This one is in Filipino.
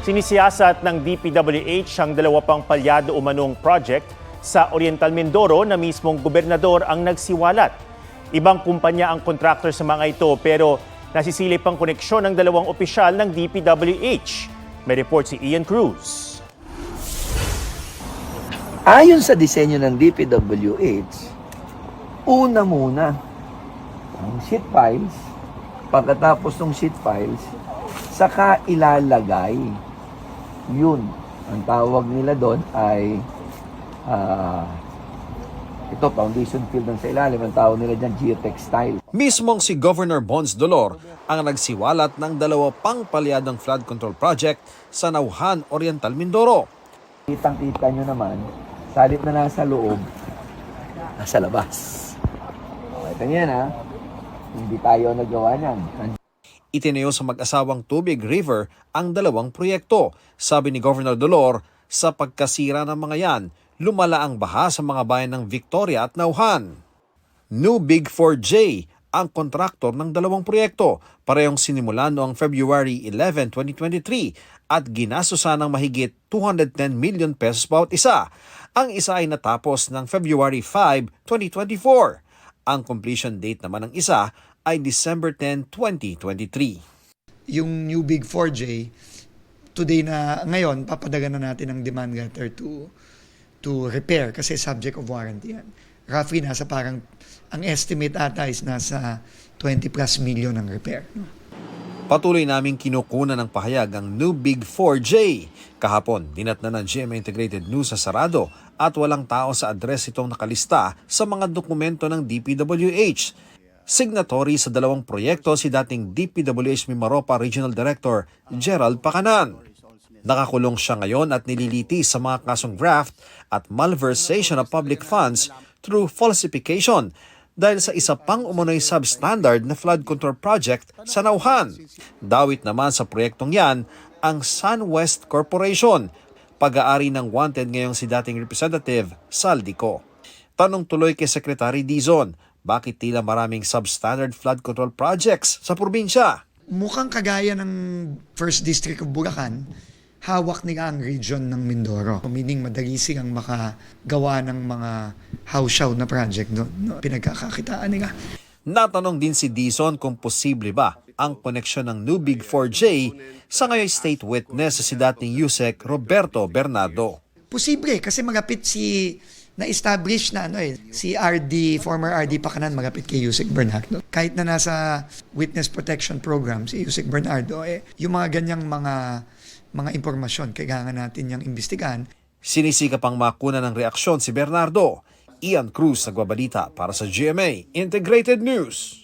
Sinisiyasat ng DPWH ang dalawa pang palyado umanong project sa Oriental Mindoro na mismong gobernador ang nagsiwalat. Ibang kumpanya ang contractor sa mga ito pero nasisilip ang koneksyon ng dalawang opisyal ng DPWH. May report si Ian Cruz. Ayon sa disenyo ng DPWH, una muna ang sheet files, pagkatapos ng sheet files, saka ilalagay. Yun, ang tawag nila doon ay ito, foundation field ng sa ilalim, ang tawag nila dyan, geotextile. Mismong si Governor Bons Dolor ang nagsiwalat ng dalawa pang palyadang flood control project sa Nauhan, Oriental Mindoro. Kitang-kita nyo naman, salit na nasa loob, nasa labas. Ito yan ha, hindi tayo nagawa niyan. Itinayo sa mag-asawang Tubig River ang dalawang proyekto. Sabi ni Governor Dolor, sa pagkasira ng mga yan, lumala ang baha sa mga bayan ng Victoria at Nauhan. New Big 4J ang kontraktor ng dalawang proyekto. Parehong sinimulan noong February 11, 2023 at ginastusan ng mahigit 210 million pesos bawat isa. Ang isa ay natapos ng February 5, 2024. Ang completion date naman ng isa ay December 10, 2023. Yung New Big 4J, today na ngayon, papadagan na natin ang demand letter to repair kasi subject of warranty yan. Roughly, nasa parang, ang estimate ata is nasa 20 plus million ang repair. Patuloy naming kinukunan ng pahayag ang New Big 4J. Kahapon, dinatna ng GMA Integrated News sa sarado at walang tao sa address itong nakalista sa mga dokumento ng DPWH. Signatory sa dalawang proyekto si dating DPWH Mimaropa Regional Director Gerald Pacanan. Nakakulong siya ngayon at nililiti sa mga kasong graft at malversation of public funds through falsification dahil sa isa pang umunoy substandard na flood control project sa Nauhan. Dawit naman sa proyektong yan ang SunWest Corporation, pag-aari ng wanted ngayong si dating Representative Saldico. Tanong tuloy kay Secretary Dizon, bakit tila maraming substandard flood control projects sa probinsya? Mukhang kagaya ng First District of Bulacan, hawak nila ang region ng Mindoro. Meaning madali silang makagawa ng mga house-show na project doon. No? Pinagkakakitaan nila. Natanong din si Dizon kung posible ba ang koneksyon ng New Big 4J sa ngayon state witness si dating Yusek Roberto Bernardo. Posible kasi magapit na-establish na si former RD Pacanan magapit kay Yusek Bernardo. Kahit na nasa witness protection program si Yusek Bernardo, yung mga ganyang mga impormasyon kailangan natin yung imbestigahan. Sinisikap pang makuna ng reaksyon si Bernardo. Ian Cruz nagbabalita para sa GMA Integrated News.